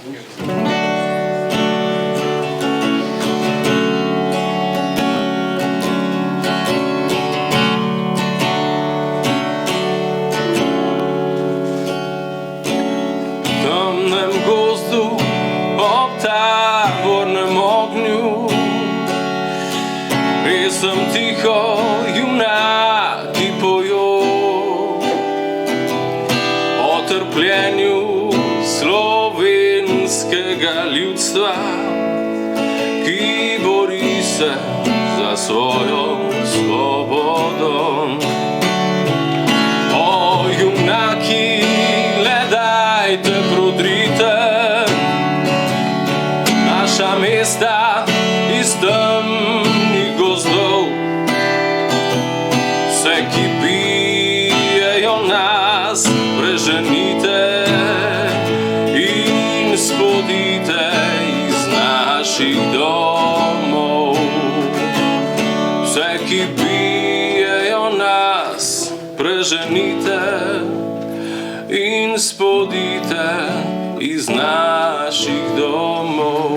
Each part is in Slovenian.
Temnem gozdu ob tabornem ognju pesem tiho junaki pojo o trpljenju slovenskega ljudstva, ki bori se za svojo svobodo. O junaki, gledajte, prodrite naša mesta iz temnih gozdov, vse, ki bijejo nas, preženite in spodite iz naših domov. Vse, ki bijejo nas, preženite in spodite iz naših domov.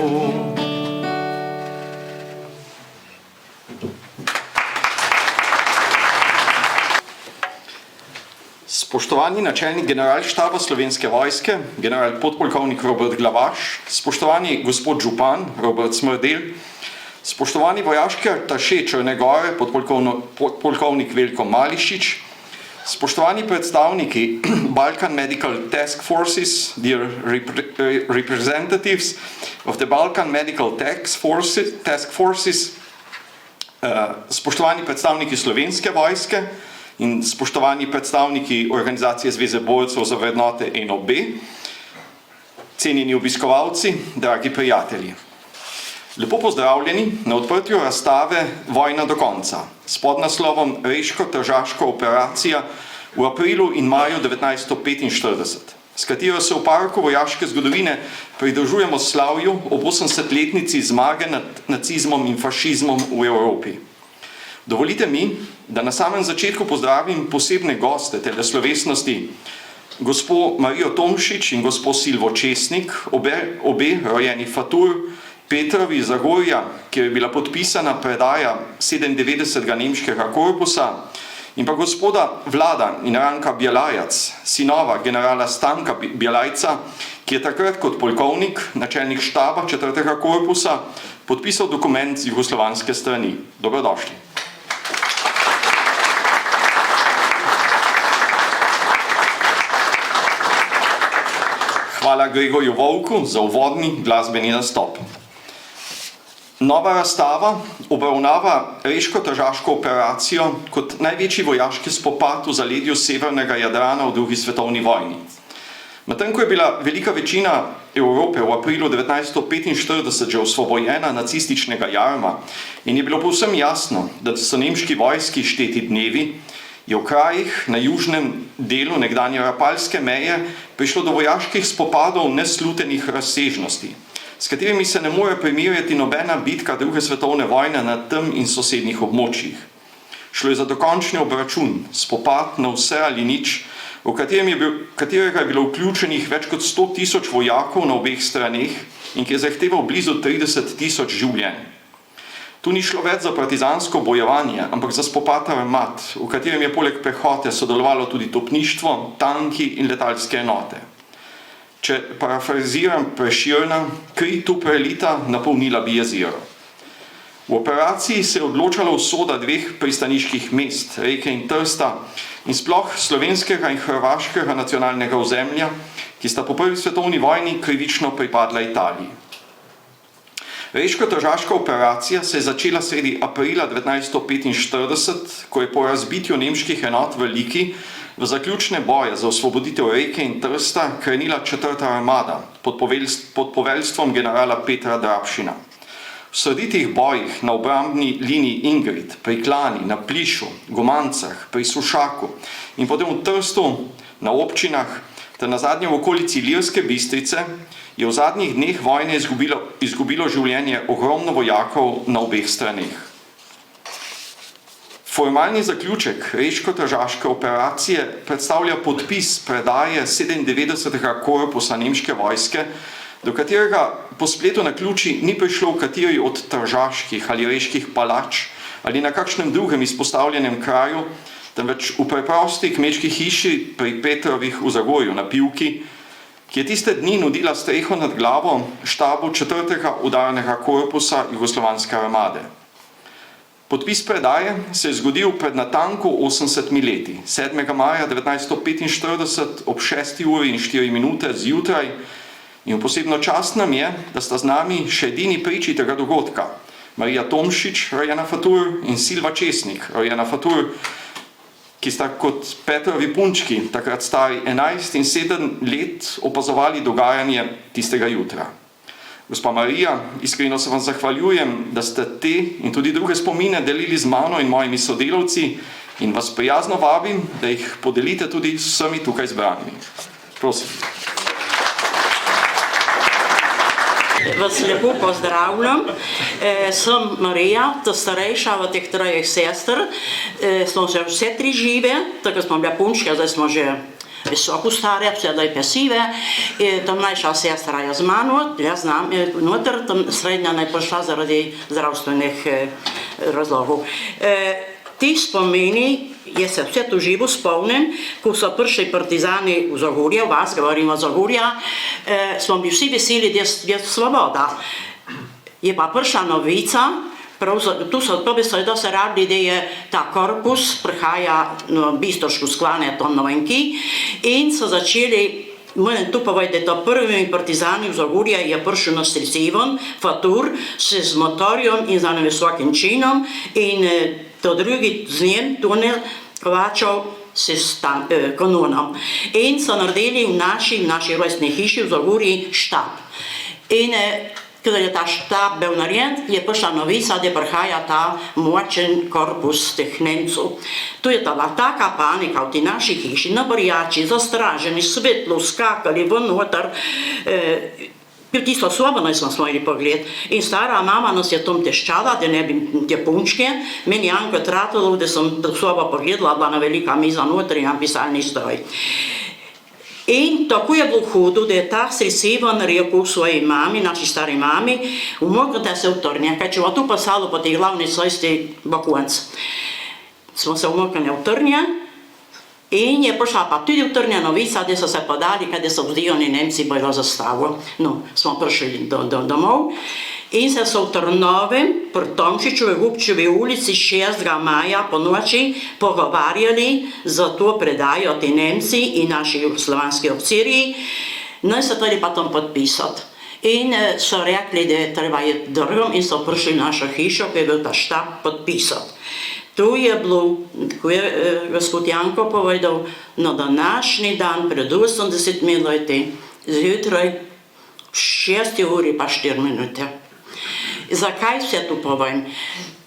Spoštovani načelnik generalštaba Slovenske vojske, general podpolkovnik Robert Glavaš, spoštovani gospod župan Robert Smrdel, spoštovani vojaški ataše Črne Gore, podpolkovnik Veljko Mališič, spoštovani predstavniki Balkan Medical Task Forces, dear representatives of the Balkan Medical Task Forces, spoštovani predstavniki Slovenske vojske in spoštovani predstavniki Organizacije Zveze borcev za vrednote NOB, cenjeni obiskovalci, dragi prijatelji. Lepo pozdravljeni na odprtju razstave Vojna do konca s podnaslovom Reško-tržaška operacija v aprilu in maju 1945, s katero se v parku vojaške zgodovine pridružujemo slavju ob 80-letnici zmage nad nacizmom in fašizmom v Evropi. Dovolite mi, da na samem začetku pozdravim posebne goste tele slovesnosti, gospo Marijo Tomšič in gospo Silvo Česnik, obe rojeni Fatur, Petrovi iz Zagorja, kjer je bila podpisana predaja 97. nemškega korpusa, in pa gospoda Vlada in Ranka Bjelajac, sinova generala Stanka Bjelajca, ki je takrat kot polkovnik, načelnik štaba 4. korpusa, podpisal dokument z jugoslovanske strani. Dobrodošli. Hvala Gregorju Volku za uvodni glasbeni nastop. Nova razstava obravnava Reško-tržaško operacijo kot največji vojaški spopad v zaledju severnega Jadrana v drugi svetovni vojni. Medtem ko je bila velika večina Evrope v aprilu 1945 že osvobojena nacističnega jarma in je bilo povsem jasno, da so nemški vojski šteti dnevi, je v krajih na južnem delu nekdanje rapalske meje prišlo do vojaških spopadov neslutenih razsežnosti, s katerimi se ne more primerjati nobena bitka druge svetovne vojne na tem in sosednjih območjih. Šlo je za dokončni obračun, spopad na vse ali nič, v katerega je bilo vključenih več kot 100.000 vojakov na obeh straneh in ki je zahteval blizu 30.000 življenj. Tu ni šlo več za partizansko bojevanje, ampak za spopad armat, v katerem je poleg pehote sodelovalo tudi topništvo, tanki in letalske enote. Če parafraziram Prešerna, kri tu prelita, napolnila bi jezero. V operaciji se je odločala usoda dveh pristaniških mest, Reke in Trsta, in sploh slovenskega in hrvaškega nacionalnega ozemlja, ki sta po prvi svetovni vojni krivično pripadla Italiji. Reško-tržaška operacija se je začela sredi aprila 1945, ko je po razbitju nemških enot v Liki v zaključne boje za osvoboditev Reke in Trsta krenila 4. armada pod poveljstvom generala Petra Drapšina. V srditih bojih na obrambni liniji Ingrid, pri Klani, na Plišu, Gomancah, pri Sušaku in potem v Trstu, na občinah ter nazadnje v okolici Ilirske Bistrice je v zadnjih dneh vojne izgubilo življenje ogromno vojakov na obeh straneh. Formalni zaključek Reško-tržaške operacije predstavlja podpis predaje 97. korpusa nemške vojske do katerega po spletu naključij ni prišlo v kateri od tržaških ali reških palač ali na kakšnem drugem izpostavljenem kraju, temveč v preprosti kmečki hiši pri Petrovih v Zagorju na Pivki, ki je tiste dni nudila streho nad glavo štabu 4. udarnega korpusa jugoslovanske armade. Podpis predaje se je zgodil pred natanko 80 leti, 7. maja 1945 ob 6:04 zjutraj, in posebno čast nam je, da sta z nami še edini priči tega dogodka, Marija Tomšič, rojena Fatur, in Silva Česnik, rojena Fatur, ki sta kot Petrovi punčki, takrat stari 11 in 7 let, opazovali dogajanje tistega jutra. Gospa Marija, iskreno se vam zahvaljujem, da ste te in tudi druge spomine delili z mano in mojimi sodelavci in vas prijazno vabim, da jih podelite tudi s vsemi tukaj zbranimi. Prosim. Vas lepo pozdravljam. Sem Marija, ta starejša od teh trojih sester. Smo že vse tri žive, tako smo bile punčke, zdaj smo že visoko stare, sedaj pasive. Ta mlajša sestra je z mano, jaz znam noter, tam srednja naj prišla zaradi zdravstvenih razlogov. Ti spomeni, jaz se vse to živo spomnim, ko so prišli partizani v Zagorje, vas govorim o Zagorja, smo bili vsi veseli, da je svoboda. Je pa prišla novica, to bi se rabili, da je ta korpus prihaja na Bistoško skvane Tonovenki in so začeli, moram tu povedati, da prvimi partizani v Zagorje je prišel na Sivon, Fatur, z motorjem in z enim visokim činom in to drugi z njem, Tunel Kovačov, s kanonom. In so naredili v naši rojstni hiši v Zagorji štab. In kada je ta štab bil narejen, je prišla novica, da prihaja ta močen korpus teh Nemcev. Tu je bila taka panika v tej naši hiši, naborjači, zastraženi, svetlo, skakali ven noter. Tisto sobo nismo smeli pogled. In stara mama nas je tom teščala, da ne bi te punčke. Meni Janko tratilo, da sem to sobo pogledala, bila na velika miza noter in pisalni stroj. In tako je bilo hudo, da je ta Sivon rekel svoji mami, naši stari mami, umoknite se v Trnje, kaj če bo tu pasalo po tej glavni cesti Bakunc. Smo se umoknili v Trnje in je prišla pa tudi v Trnje novica, da so se podali, kada so vzdijani Nemci bojo zastavo. No, smo prišli domov in se so v Trnovem, pri Tomšičovi Gubčevi ulici 6. maja po noči pogovarjali za to predajo ti Nemci in naši jugoslovanski oficirji, naj se tudi pa tam podpisati. In so rekli, da je treba je drgom in so prišli v našo hišo, ko je bil ta štab podpisati. Tu je bilo, ko je gospod Janko povedal, na današnji dan, pred 80 leti, zjutraj, 6 uri pa 4 minute. Zakaj vse to povem?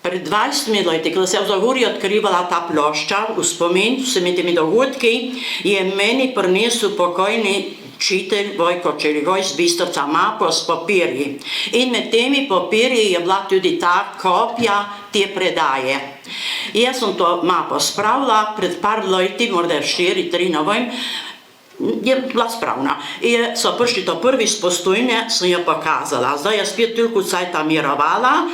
Pred 20 leti, ko se je v Zagorju odkrivala ta plošča, v spomin s temi dogodki, je meni prinesel pokojni učitelj Vojko Čeligoj z Bistrovca mapo s papirji. In med temi papirji je bila tudi ta kopija te predaje. Jaz sem to mapo spravila pred par leti, morda 4-3, ne vem, je bila spravna. In so prišli to prvi z Postojne, sem jo pokazala. Zdaj je spet toliko cajta mirovala.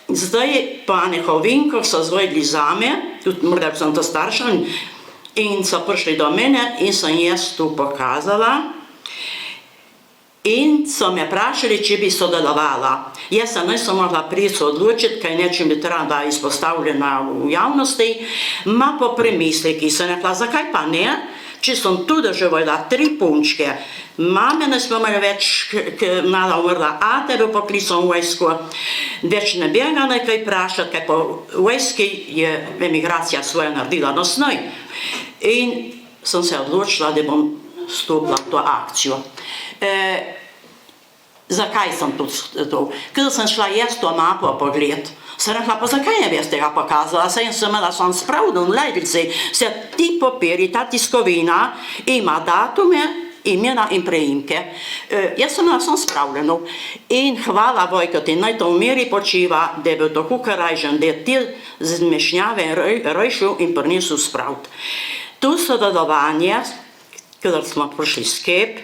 Zdaj po enih ovinkah so zvedli zame, tudi morda sem to starša, in so prišli do mene in sem jaz to pokazala. In so me vprašali, če bi sodelovala. Jaz se nisem mogla priti odločiti, kaj nečem bi treba izpostavljena v javnosti, ma po premisleki sem rekla, zakaj pa ne, če sem tu doživela 3 punčke, mame ne smo imeli več, mala umrla, ate bi poklical v vojsko, več ne bi ga nekaj vprašati, kaj po vojski je emigracija svoja naredila nosnoj. In sem se odločila, da bom stopila v to akcijo. Zakaj sem to? Kada sem šla jaz to mapo pogled, sem rekla, pa zakaj ne bi jaz tega pokazala? Sem imela sam spravno v ledvici, se ti papiri, ta tiskovina ima datume, imena in preimke. Jaz sem imela sam spravljeno. In hvala Vojko, ti naj to v meri počiva, da je bil tako karajžen, da je ti zmešnjave rešil in prinesel spraviti. To sodelovanje, kada smo prišli skep,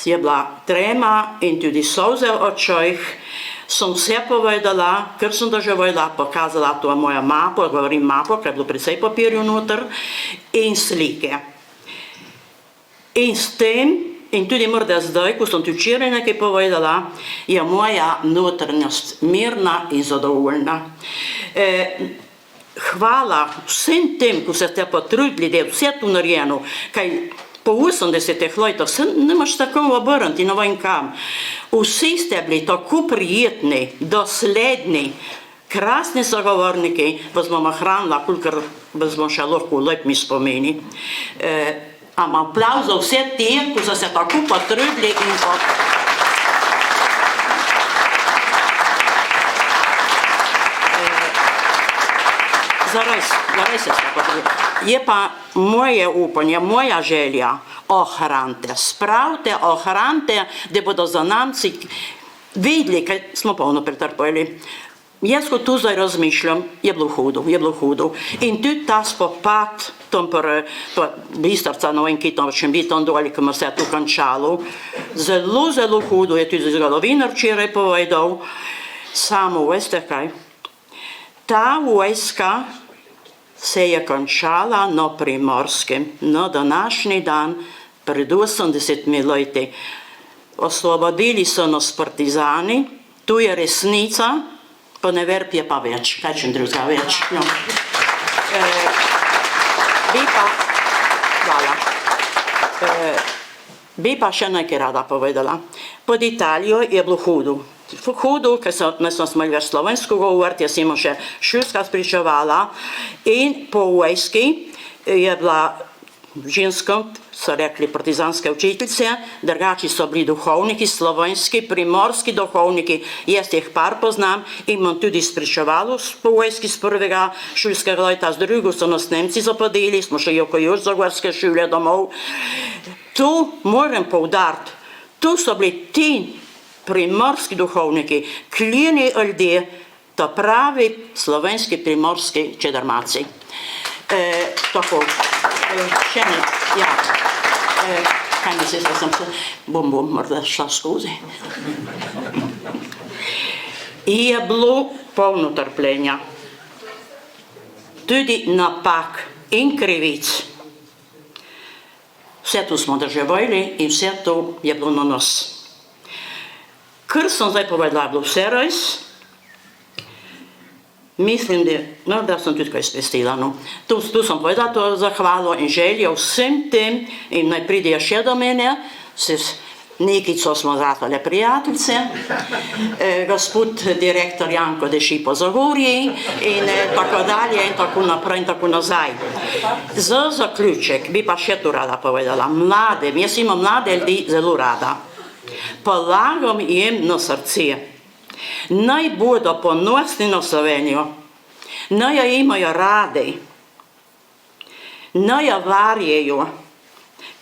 je bila trema in tudi solze v očeh, sem vse povedala, ker sem doživela, pokazala to moja mapo, govorim mapo, ker je bilo precej papirju noter, in slike. In s tem, in tudi morda zdaj, ko sem ti včeraj nekaj povedala, je moja notranjost mirna in zadovoljna. Hvala vsem tem, ko ste potrudili, da je vse to narejeno, kaj po 80 letih se nemaš tako obrniti, ne vem kam. Vsi ste bili tako prijetni, dosledni, krasni sogovorniki, vas bomo hranila, kolikor vas bom še lahko lepimi spomeni. Aplauz za vse te, ko so se tako potrudili in Zares se potrudili. Je pa moje upanje, moja želja, ohranite, spravite, ohranite, da bodo zanamci videli, kaj smo polno pretrpeli. Jaz, ko tu zdaj razmišljam, je bilo hudo. In tudi ta spopad, tam Bistrca, ne vem, ki tam še bi tam doli, ko se je tu končalo, zelo hudo, je tudi zgodovinar včeraj povedal, samo veste kaj, ta vojska se je končala na Primorskem, na današnji dan, pred 80 leti. Osvobodili so nas partizani, tu je resnica, pa ne verb je pa več, kaj čem drugega več. No. Bi pa še nekaj rada povedala. Pod Italijo je bilo hudo. Hudo, ker ne smo smeli več slovensko govoriti, jaz sem še šolska spričevala in po vojski je bila ženska, so rekli partizanske učiteljice, drugači so bili duhovniki, slovenski, primorski duhovniki, jaz jih par poznam in imam tudi spričevalo po vojski z prvega šolskega leta, z drugo so nas Nemci zapadili, smo še oko još zagorske šole domov. Tu moram poudariti, tu so bili ti primorski duhovniki, kljeni ljudje, to pravi slovenski primorski čedermaci. Tako, še ne, ja, kaj misliš, da sem se, bom morda šla skozi. Je bilo polno trpljenja, tudi napak in krivic. Vse to smo doživeli in vse to je bilo na nas. Ker sem zdaj povedala, bilo vse res, mislim, da sem tudi kaj spestila. Tu sem povedala to zahvalo in željo vsem tem in naj pridejo še do mene, nekico smo zrastale prijateljce, gospod direktor Janko Deši po Zagorji in tako dalje in tako naprej in tako nazaj. Za zaključek bi pa še tu rada povedala, mlade, jaz imam mlade ljudi zelo rada. Polagam jim na srce, naj bodo ponosni na Slovenijo, naj jo imajo radi, naj jo varjejo,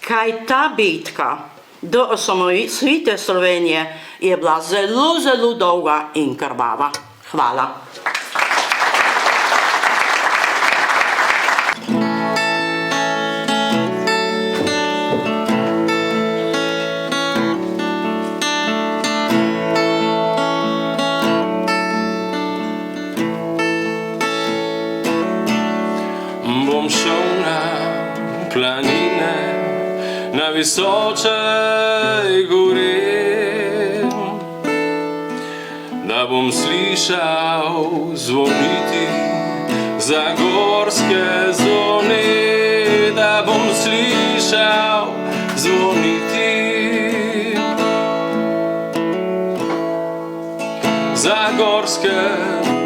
kaj ta bitka do osamosvojitve Slovenije je bila zelo dolga in krvava. Hvala. Bom šel na planine, na visočej gori, da bom slišal zvoniti zagorske zvone, da bom slišal zvoniti zagorske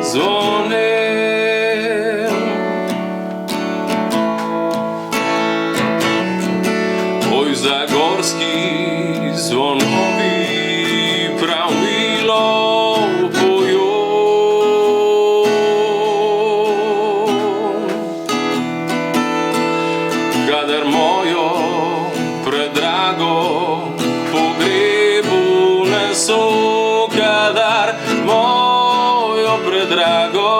zvone. Zagorski zvonovi prav milo pojo, kadar mojo predrago pogrebu neso, kadar mojo predrago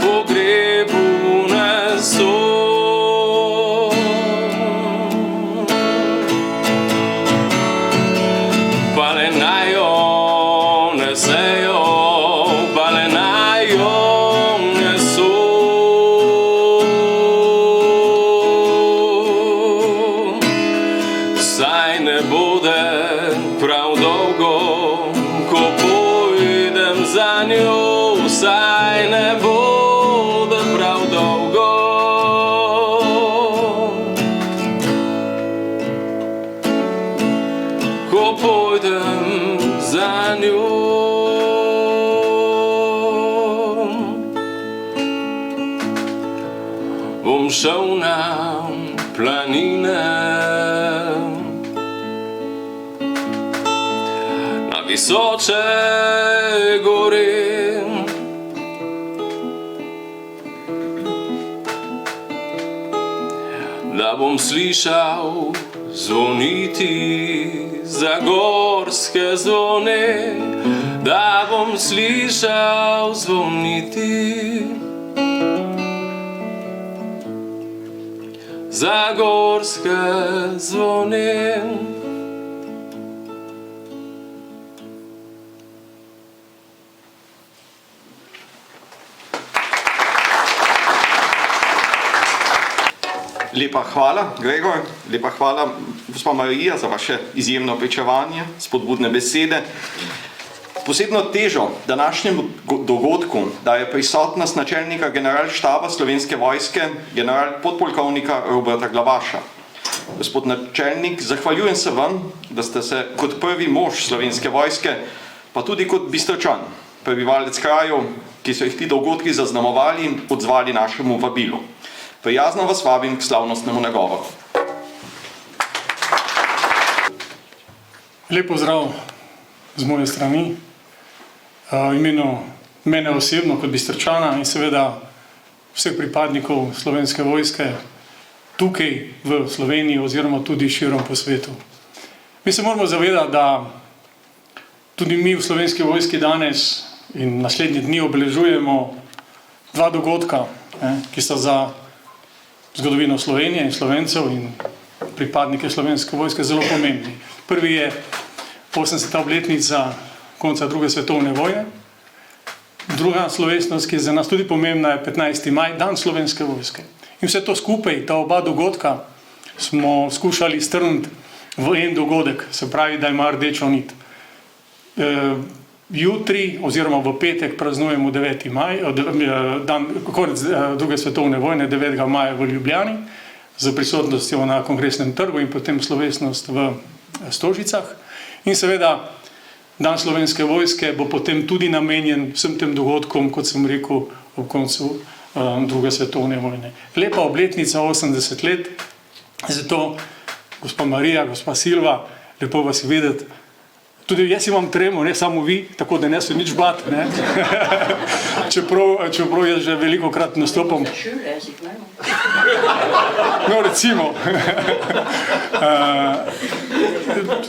pogrebu neso. pojdem za njo. Bom šel na planine, na visoče gore, da bom slišal zvoniti zagorske zvone, da bom slišal zvoniti zagorske zvone. Lepa hvala, Gregor, lepa hvala, gospa Marija, za vaše izjemno pričevanje, spodbudne besede. Posebno težo današnjemu dogodku daje prisotnost načelnika generalštaba Slovenske vojske, general podpolkovnika Roberta Glavaša. Gospod načelnik, zahvaljujem se vam, da ste se kot prvi mož Slovenske vojske, pa tudi kot Bistričan, prebivalec krajev, ki so jih ti dogodki zaznamovali, odzvali našemu vabilu. Prijazno vas vabim k slavnostnemu nagovoru. Lep pozdrav z moje strani, v imenu mene osebno kot Bistričana in seveda vseh pripadnikov Slovenske vojske tukaj v Sloveniji oziroma tudi širom po svetu. Mi se moramo zavedati, da tudi mi v Slovenski vojski danes in naslednji dni obeležujemo dva dogodka, ki sta za zgodovino Slovenije in Slovencev in pripadnike Slovenske vojske zelo pomembni. Prvi je 80. obletnica konca druge svetovne vojne. Druga slovesnost, ki je za nas tudi pomembna, je 15. maj, dan Slovenske vojske. In vse to skupaj, ta oba dogodka, smo skušali strniti v en dogodek, se pravi, da ima rdečo nit. Jutri oziroma v petek praznujemo 9. maj, dan konec druge svetovne vojne, 9. maja v Ljubljani, z prisotnostjo na Kongresnem trgu in potem slovesnost v Stožicah. In seveda dan Slovenske vojske bo potem tudi namenjen vsem tem dogodkom, kot sem rekel, ob koncu druge svetovne vojne. Lepa obletnica, 80 let, zato gospa Marija, gospa Silva, lepo vas je videti. Tudi jaz imam tremo, ne samo vi, tako da ne se nič bati, ne. Čeprav jaz že velikokrat nastopam. No, recimo.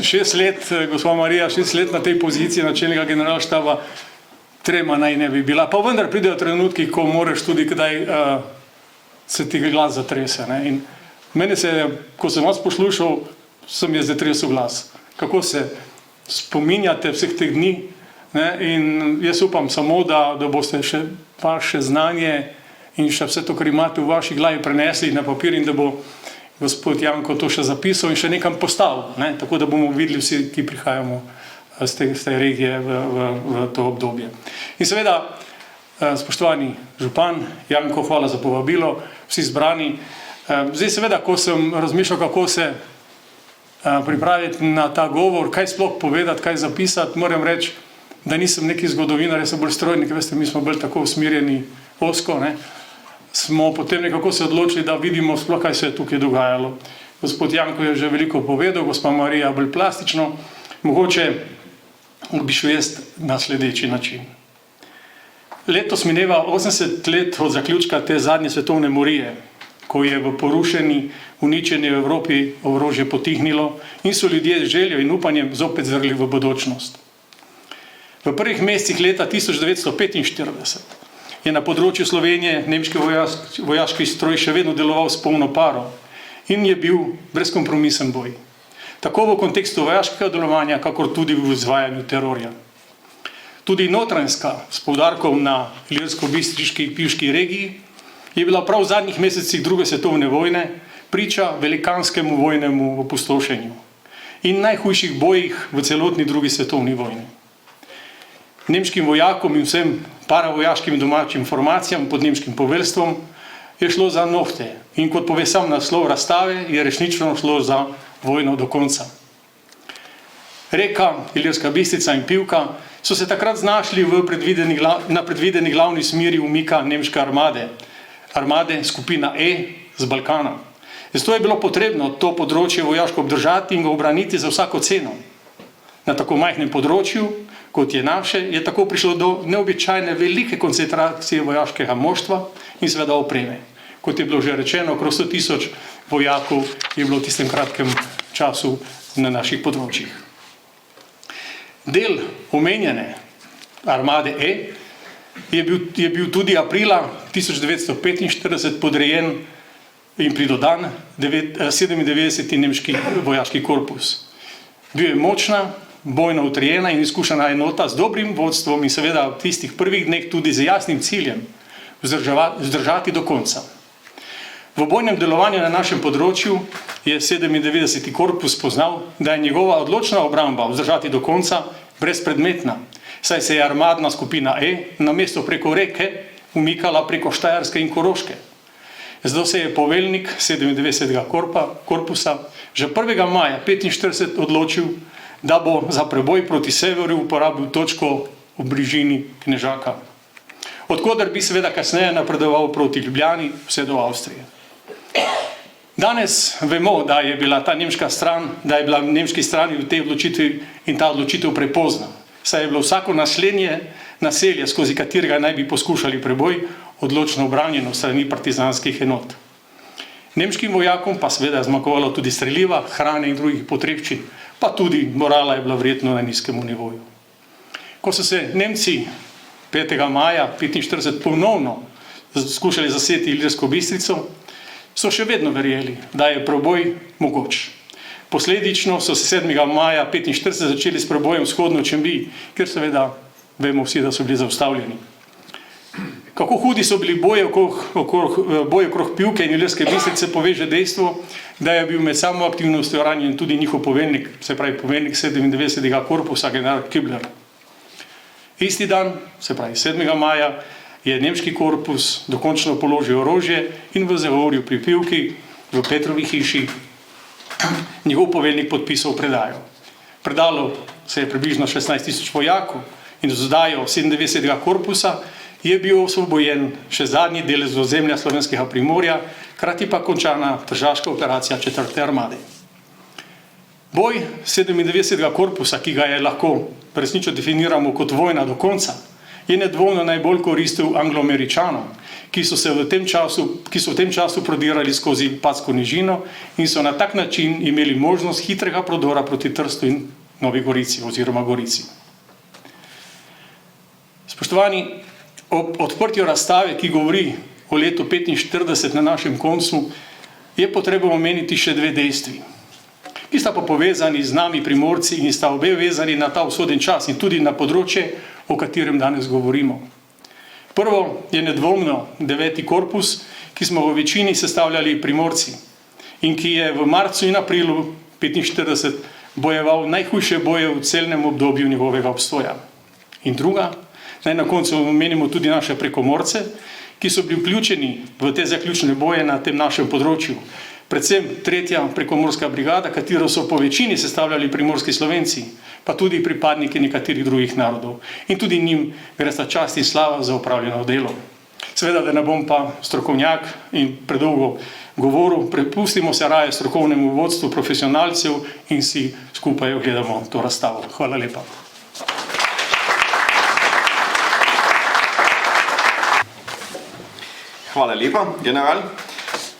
6 let, gospa Marija, 6 let na tej poziciji načelnika generalštaba, trema naj ne bi bila. Pa vendar pridejo trenutki, ko moraš tudi kdaj se ti glas zatrese, ne. In mene se, ko sem vas poslušal, sem je zatresel glas. Kako se spominjate vseh teh dni, ne? In jaz upam samo, da boste še vaše znanje in še vse to, kar imate v vaši glavi, prenesli na papir in da bo gospod Janko to še zapisal in še nekam postavil, ne? Tako da bomo videli vsi, ki prihajamo z te regije v to obdobje. In seveda, spoštovani župan Janko, hvala za povabilo, vsi zbrani. Zdaj seveda, ko sem razmišljal, kako se pripraviti na ta govor, kaj sploh povedati, kaj zapisati, moram reči, da nisem neki zgodovinar, jaz sem bolj strojnik, veste, mi smo bolj tako usmerjeni osko, ne. Smo potem nekako se odločili, da vidimo sploh, kaj se je tukaj dogajalo. Gospod Janko je že veliko povedal, gospa Marija bolj plastično, mogoče bi šel jaz na sledeči način. Letos mineva 80 let od zaključka te zadnje svetovne morije, ko je v porušeni, uničeni Evropi orožje potihnilo in so ljudje z željo in upanjem zopet zrli v bodočnost. V prvih mesecih leta 1945 je na področju Slovenije nemški vojaški stroj še vedno deloval s polno paro in je bil brezkompromisen boj. Tako v kontekstu vojaškega delovanja, kakor tudi v izvajanju terorja. Tudi Notranjska, s poudarkom na Ilirsko-Bistriški in Pivški regiji, je bila prav v zadnjih mesecih druge svetovne vojne priča velikanskemu vojnemu opustošenju in najhujših bojih v celotni drugi svetovni vojni. Nemškim vojakom in vsem paravojaškim domačim formacijam pod nemškim poveljstvom je šlo za nohte in kot pove sam naslov razstave, je resnično šlo za vojno do konca. Reka, Ilirska Bistrica in Pivka so se takrat znašli na predvideni glavni smeri umika nemške armade skupina E z Balkana. Zato je bilo potrebno to področje vojaško obdržati in ga obraniti za vsako ceno. Na tako majhnem področju, kot je naše, je tako prišlo do neobičajne velike koncentracije vojaškega moštva in seveda opreme. Kot je bilo že rečeno, okrog 100 000 vojakov je bilo v tistem kratkem času na naših področjih. Del omenjene armade E je bil tudi aprila 1945 podrejen in pridodan 97. nemški vojaški korpus. Bil je močna, bojno utrjena in izkušena enota z dobrim vodstvom in seveda v tistih prvih dneh tudi z jasnim ciljem vzdržati do konca. V bojnem delovanju na našem področju je 97. korpus spoznal, da je njegova odločna obramba vzdržati do konca brezpredmetna, saj se je armadna skupina E namesto preko reke umikala preko Štajerske in Koroške. Zato se je poveljnik 97. korpusa že 1. maja 1945 odločil, da bo za preboj proti severu uporabil točko v bližini Knežaka, odkoder bi seveda kasneje napredoval proti Ljubljani vse do Avstrije. Danes vemo, da je bila nemški strani v tej odločitvi in ta odločitev prepozna, saj je bilo vsako naslednje naselje, skozi katerega naj bi poskušali preboj, odločno obranjeno strani partizanskih enot. Nemškim vojakom pa seveda zmanjkovalo tudi streliva, hrane in drugih potrebščin, pa tudi morala je bila verjetno na nizkem nivoju. Ko so se Nemci 5. maja 1945 ponovno skušali zaseti Ilirsko Bistrico, so še vedno verjeli, da je preboj mogoč. Posledično so se 7. maja 1945 začeli s prebojem vzhodno Čembi, ker seveda vemo vsi, da so bili zaustavljeni. Kako hudi so bili boje okrog Pivke in Ilirske Bistrice, pove že dejstvo, da je bil med samo aktivnostjo ranjen tudi njihov poveljnik, se pravi poveljnik 97. korpusa, general Kibler. Isti dan, se pravi 7. maja, je nemški korpus dokončno položil orožje in v Zagorju pri Pivki, v Petrovi hiši, njegov poveljnik podpisal predajo. Predalo se je približno 16 000 vojakov in z oddajo 97. korpusa je bil osvobojen še zadnji del z ozemlja Slovenskega primorja, hkrati pa končana tržaška operacija 4. armade. Boj 97. korpusa, ki ga je lahko resnično definiramo kot vojna do konca, je nedvomno najbolj koristil Anglo-Američanom, ki so v tem času prodirali skozi Patsko nižino in so na tak način imeli možnost hitrega prodora proti Trstu in Novi Gorici oziroma Gorici. Spoštovani, ob odprtju razstave, ki govori o letu 1945 na našem koncu, je potrebno omeniti še dve dejstvi, ki sta pa povezani z nami Primorci in sta obe vezani na ta usoden čas in tudi na področje, o katerem danes govorimo. Prvo je nedvomno 9. korpus, ki smo v večini sestavljali Primorci in ki je v marcu in aprilu 1945 bojeval najhujše boje v celem obdobju njegovega obstoja. In druga, naj na koncu omenimo tudi naše Prekomorce, ki so bili vključeni v te zaključne boje na tem našem področju. Predvsem 3. prekomorska brigada, katero so po večini sestavljali primorski Slovenci, pa tudi pripadniki nekaterih drugih narodov. In tudi njim gre sta čast in slava za opravljeno delo. Seveda, da ne bom pa strokovnjak in predolgo govoril, prepustimo se raje strokovnemu vodstvu profesionalcev in si skupaj ogledamo to razstavo. Hvala lepa. Hvala lepa, general.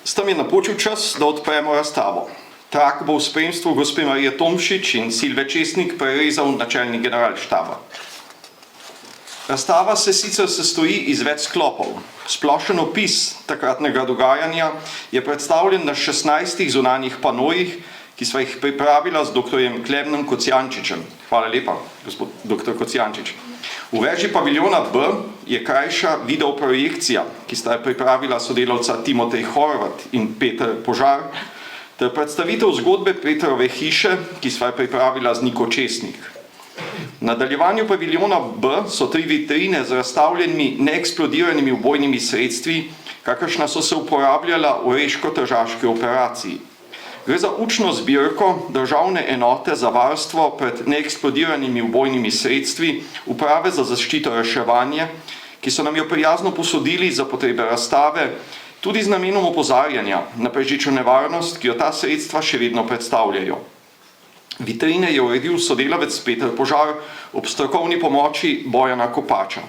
S tem je napočil čas, da odpremo razstavo. Trak bo v spremstvu gospe Marije Tomšič in Silve Česnik prerezal načelnik generalštaba. Razstava se sicer sestoji iz več sklopov. Splošen opis takratnega dogajanja je predstavljen na 16 zunanjih panojih, ki sva jih pripravila z dr. Klemnom Kocijančičem. Hvala lepa, gospod dr. Kocijančič. V veži paviljona B je krajša videoprojekcija, ki sta jo pripravila sodelavca Timotej Horvat in Peter Požar, ter predstavitev zgodbe Petrove hiše, ki sva jo pripravila z Niko Česnik. V nadaljevanju paviljona B so 3 vitrine z razstavljenimi neeksplodiranimi ubojnimi sredstvi, kakršna so se uporabljala v Oreško-tržaški operaciji. Gre za učno zbirko Državne enote za varstvo pred neeksplodiranimi ubojnimi sredstvi Uprave za zaščito in reševanje, ki so nam jo prijazno posodili za potrebe razstave, tudi z namenom opozarjanja na prežečo nevarnost, ki jo ta sredstva še vedno predstavljajo. Vitrine je uredil sodelavec Peter Požar ob strokovni pomoči Bojana Kopača.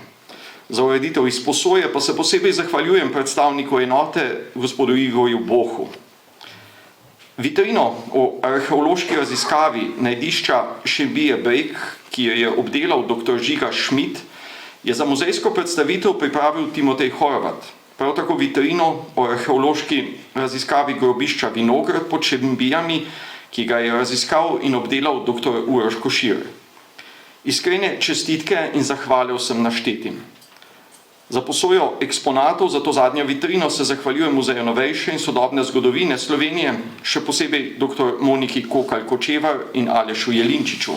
Za ureditev izposoje pa se posebej zahvaljujem predstavniku enote gospodu Igorju Bohu. Vitrino o arheološki raziskavi najdišča Šembije Breg, ki jo je obdelal dr. Žiga Šmit, je za muzejsko predstavitev pripravil Timotej Horvat. Prav tako vitrino o arheološki raziskavi grobišča Vinograd pod Šembijami, ki ga je raziskal in obdelal dr. Uroš Košir. Iskrene čestitke in zahvale vsem naštetim. Za posojo eksponatov za to zadnjo vitrino se zahvaljujem Muzeju novejše in sodobne zgodovine Slovenije, še posebej dr. Moniki Kokalj-Kočevar in Alešu Jelinčiču.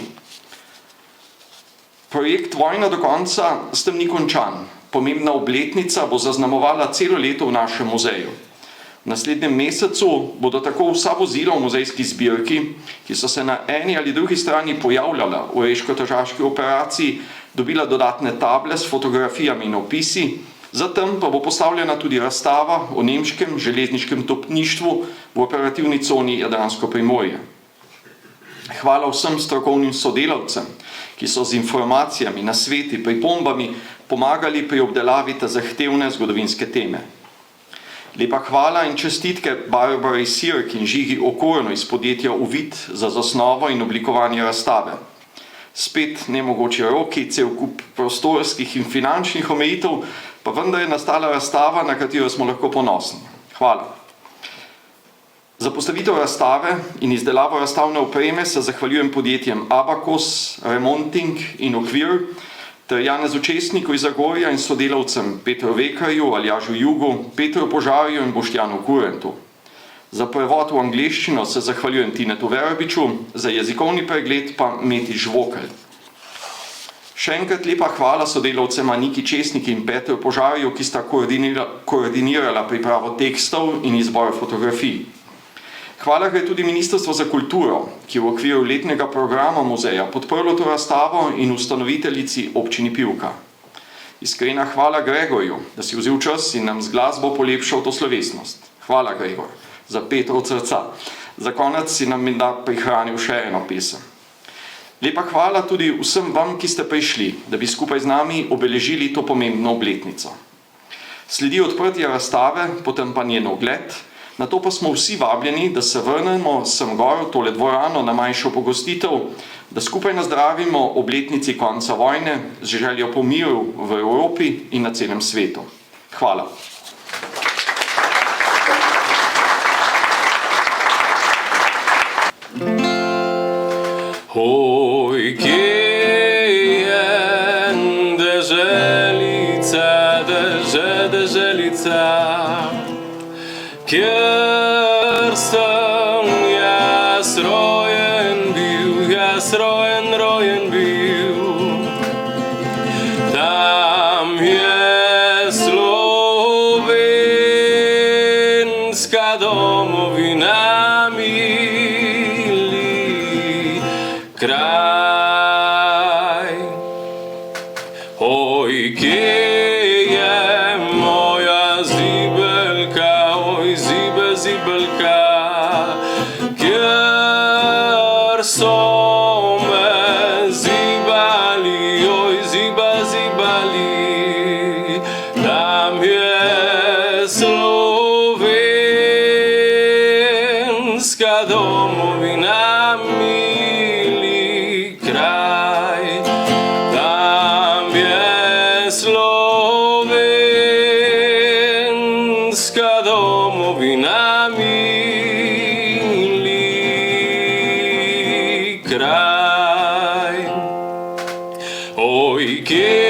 Projekt Vojna do konca s tem ni končan. Pomembna obletnica bo zaznamovala celo leto v našem muzeju. V naslednjem mesecu bodo tako vsa vozila v muzejski zbirki, ki so se na eni ali drugi strani pojavljala v reško-tržaški operaciji, dobila dodatne table s fotografijami in opisi, zatem pa bo postavljena tudi razstava o nemškem železniškem topništvu v operativni coni Jadransko Primorje. Hvala vsem strokovnim sodelavcem, ki so z informacijami, nasveti, pripombami pomagali pri obdelavi te zahtevne zgodovinske teme. Lepa hvala in čestitke Barbari Sirk in Žigi Okorno iz podjetja Uvid za zasnovo in oblikovanje razstave. Spet nemogoči roki, cel kup prostorskih in finančnih omejitev, pa vendar je nastala razstava, na katero smo lahko ponosni. Hvala. Za postavitev razstave in izdelavo razstavne opreme se zahvaljujem podjetjem Abacus, Remonting in Okvir, ter Janezu Česniku iz Zagorja in sodelavcem Petru Vekarju, Aljažu Jugu, Petru Požarju in Boštjanu Kurentu. Za prevod v angleščino se zahvaljujem Tinetu Verabiču, za jezikovni pregled pa Meti Žvokelj. Še enkrat lepa hvala sodelavcema Niki Česnik in Petru Požarju, ki sta koordinirala pripravo tekstov in izbor fotografij. Hvala gre tudi Ministrstvo za kulturo, ki v okviru letnega programa muzeja podprlo to razstavo in ustanoviteljici občini Pivka. Iskrena hvala Gregorju, da si vzel čas in nam z glasbo polepšal to slovesnost. Hvala, Gregor, za Petro od srca. Za konec si nam menda prihranil še eno pesem. Lepa hvala tudi vsem vam, ki ste prišli, da bi skupaj z nami obeležili to pomembno obletnico. Sledi odprtje razstave, potem pa njen ogled. Nato pa smo vsi vabljeni, da se vrnemo sem gor v tole dvorano na manjšo pogostitev, da skupaj nazdravimo obletnici konca vojne z željo po miru v Evropi in na celem svetu. Hvala. Oj, kje je deželica, deželica, kjer sem jaz rojen bil, tam je slovenska domovina, mili kraj. Oj, kje je moja zibelka, zibelka, kjer so me zibali, zibali, tam je slovenska domovina, mili kraj, tam je slovenska domovina, mili kraj. Oj, kje